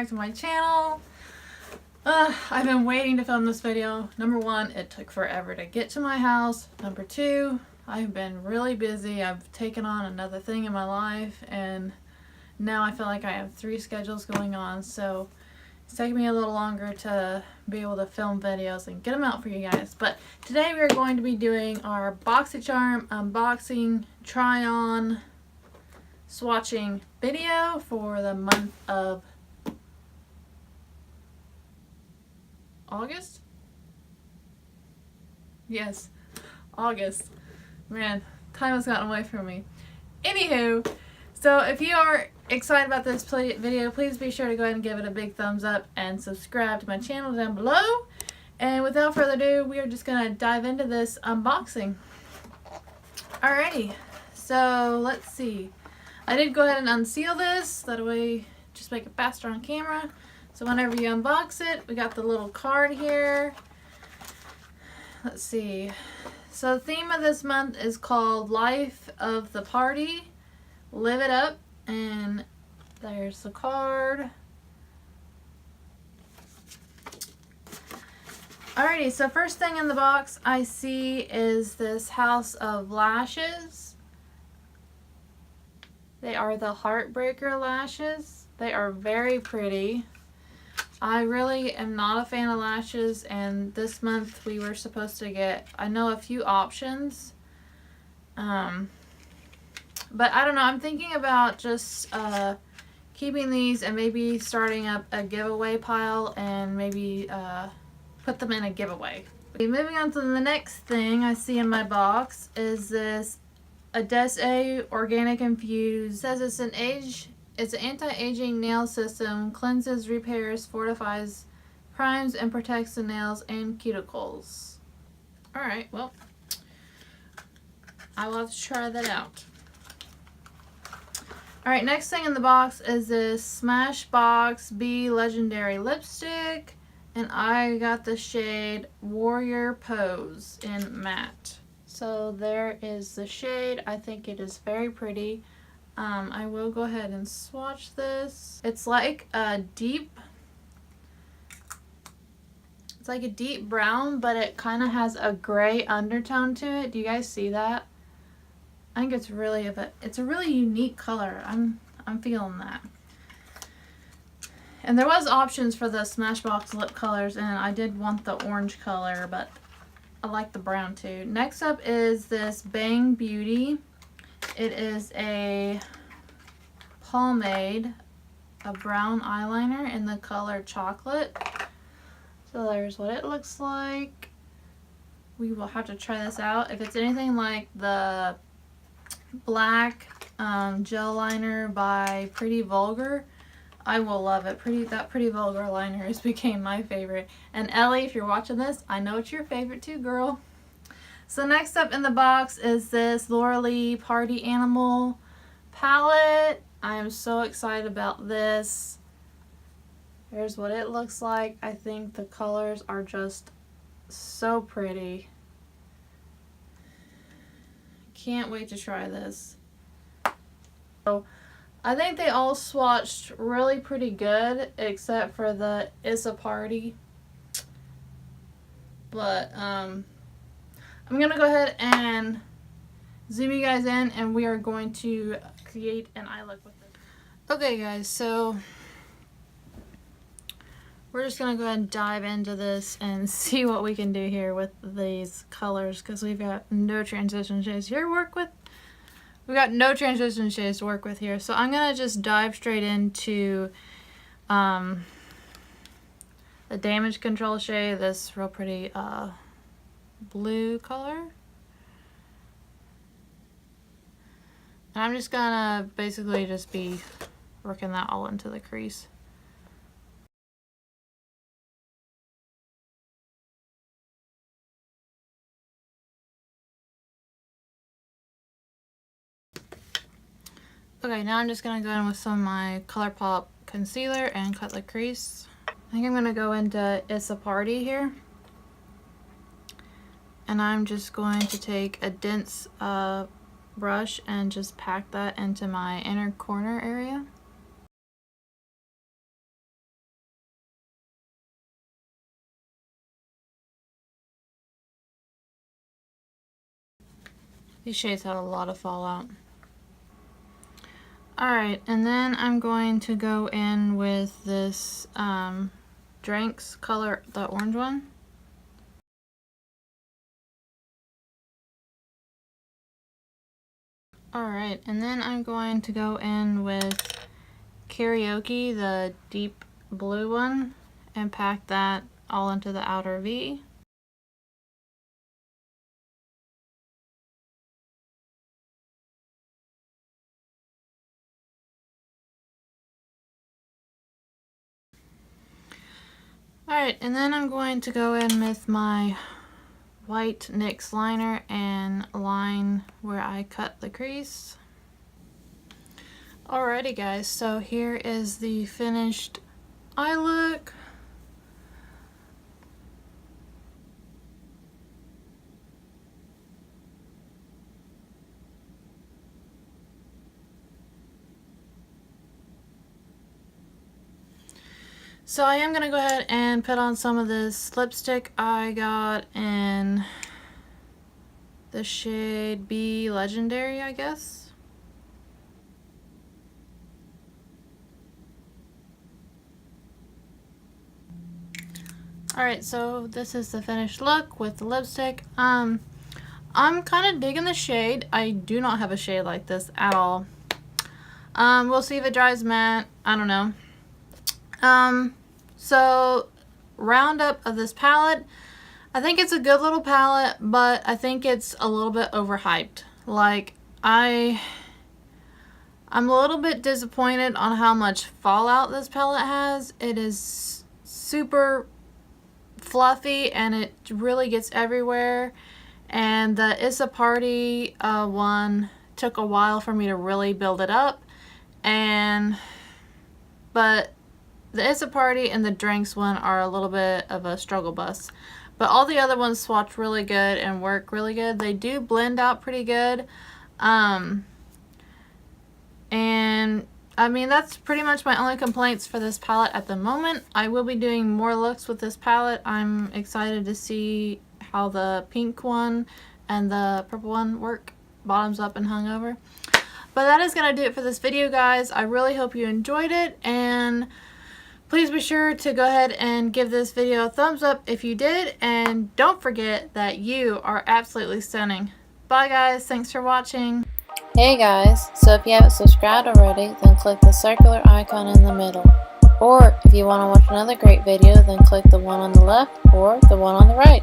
back to my channel. I've been waiting to film this video. Number one, it took forever to get to my house. Number two, I've been really busy. I've taken on another thing in my life, and now I feel like I have 3 schedules going on, so it's taking me a little longer to be able to film videos and get them out for you guys. But today we're going to be doing our Boxycharm unboxing, try on, swatching video for the month of August? Yes, August. Man, time has gotten away from me. Anywho, so if you are excited about this video, please be sure to go ahead and give it a big thumbs up and subscribe to my channel down below. And without further ado, we are just going to dive into this unboxing. Alrighty, so let's see. I did go ahead and unseal this, that way just make it faster on camera. So whenever you unbox it, we got the little card here. Let's see. So the theme of this month is called Life of the Party. Live it up. And there's the card. Alrighty, so first thing in the box I see is this house of lashes. They are the Heartbreaker lashes. They are very pretty. I really am not a fan of lashes, and this month we were supposed to get, I know, a few options. But I don't know, I'm thinking about just keeping these and maybe starting up a giveaway pile and maybe put them in a giveaway. Okay, moving on to the next thing I see in my box is this August Organic Infused. It says it's an anti-aging nail system, cleanses, repairs, fortifies, primes, and protects the nails and cuticles. Alright, well, I will have to try that out. Alright, next thing in the box is this Smashbox B Legendary Lipstick, and I got the shade Warrior Pose in matte. So there is the shade. I think it is very pretty. I will go ahead and swatch this. It's like a deep brown, but it kind of has a gray undertone to it. Do you guys see that? I think it's really it's a really unique color. I'm feeling that. And there was options for the Smashbox lip colors, and I did want the orange color, but I like the brown too. Next up is this Bang Beauty. It is a pomade, a brown eyeliner in the color Chocolate. So there's what it looks like. We will have to try this out. If it's anything like the black gel liner by Pretty Vulgar, I will love it. That Pretty Vulgar liner has became my favorite. And Ellie, if you're watching this, I know it's your favorite too, girl. So next up in the box is this Laura Lee Party Animal palette. I am so excited about this. Here's what it looks like. I think the colors are just so pretty. Can't wait to try this. So I think they all swatched really pretty good, except for the It's a Party. But I'm gonna go ahead and zoom you guys in, and we are going to create an eye look with this. Okay guys, so we're just gonna go ahead and dive into this and see what we can do here with these colors, because we've got no transition shades here to work with. We got no transition shades to work with here, so I'm gonna just dive straight into the Damage Control shade, this real pretty blue color. And I'm just gonna basically just be working that all into the crease. Okay, now I'm just going to go in with some of my ColourPop concealer and cut the crease. I think I'm going to go into It's a Party here. And I'm just going to take a dense brush and just pack that into my inner corner area. These shades had a lot of fallout. Alright, and then I'm going to go in with this Drinks color, the orange one. Alright, and then I'm going to go in with Karaoke, the deep blue one, and pack that all into the outer V. Alright, and then I'm going to go in with my white NYX liner and line where I cut the crease. Alrighty guys, so here is the finished eye look. So I am going to go ahead and put on some of this lipstick I got in the shade B Legendary, I guess. Alright, so this is the finished look with the lipstick. I'm kind of digging the shade. I do not have a shade like this at all. We'll see if it dries matte. I don't know. So roundup of this palette, I think it's a good little palette, but I think it's a little bit overhyped. Like, I'm a little bit disappointed on how much fallout this palette has. It is super fluffy and it really gets everywhere. And the It's a Party one took a while for me to really build it up. But the It's a Party and the Drinks one are a little bit of a struggle bus. But all the other ones swatch really good and work really good. They do blend out pretty good. And I mean, that's pretty much my only complaints for this palette at the moment. I will be doing more looks with this palette. I'm excited to see how the pink one and the purple one work, bottoms up and hung over. But that is going to do it for this video, guys. I really hope you enjoyed it, and please be sure to go ahead and give this video a thumbs up if you did, and don't forget that you are absolutely stunning. Bye guys, thanks for watching. Hey guys, so if you haven't subscribed already, then click the circular icon in the middle. Or if you want to watch another great video, then click the one on the left or the one on the right.